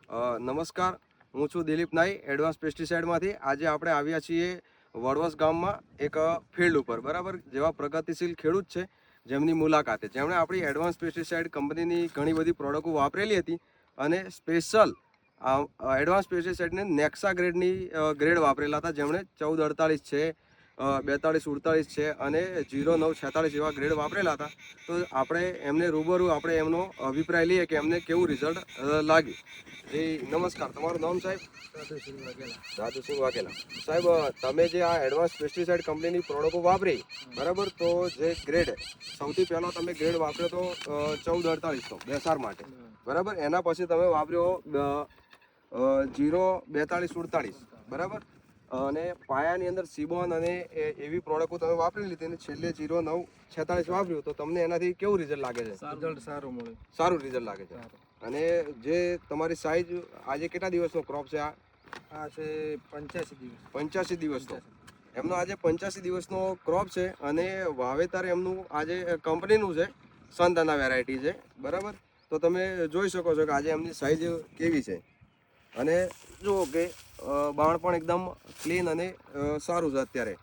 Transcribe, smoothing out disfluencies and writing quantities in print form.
નમસ્કાર, હું છું દિલીપ નાઈ એડવાન્સ પેસ્ટિસાઇડમાંથી. આજે આપણે આવ્યા છીએ વડવસ ગામમાં એક ફિલ્ડ ઉપર, બરાબર, જેવા પ્રગતિશીલ ખેડૂત છે જેમની મુલાકાતે, જેમણે આપણી એડવાન્સ પેસ્ટિસાઇડ કંપનીની ઘણી બધી પ્રોડક્ટો વાપરેલી હતી અને સ્પેશિયલ એડવાન્સ પેસ્ટિસાઇડને નેક્સા ગ્રેડ વાપરેલા હતા, જેમણે 1448 છે, 4248 છે અને 0946 એવા ગ્રેડ વાપરેલા હતા. તો આપણે એમને રૂબરૂ આપણે એમનો અભિપ્રાય લઈએ કે એમને કેવું રિઝલ્ટ લાગ્યું. નમસ્કાર, તમારું નામ સાહેબ? દાદુસિંહ વાઘેલા. સાહેબ, તમે જે આ એડવાન્સ પેસ્ટિસાઇડ કંપનીની પ્રોડક્ટો વાપરી, બરાબર, તો જે ગ્રેડ સૌથી પહેલો તમે ગ્રેડ વાપર્યો તો 1448 બેસાર માટે, બરાબર. એના પછી તમે વાપર્યો 04248, બરાબર, અને પાયાની અંદર સિબોન અને એવી પ્રોડક્ટો તમે વાપરી લીધી અને છેલ્લે 0946 વાપર્યું, તો તમને એનાથી કેવું રિઝલ્ટ લાગે છે? રિઝલ્ટ સારું મળે, સારું રિઝલ્ટ લાગે છે. અને જે તમારી સાઈઝ આજે કેટલા દિવસનો ક્રોપ છે? આ છે 85 દિવસ. 85 દિવસનો એમનો આજે 85 દિવસનો ક્રોપ છે અને વાવેતર એમનું આજે કંપનીનું છે, સંતના વેરાયટી છે, બરાબર. તો તમે જોઈ શકો છો કે આજે એમની સાઈઝ કેવી છે અને જુઓ કે બાણ પણ એકદમ ક્લીન અને સારું છે અત્યારે.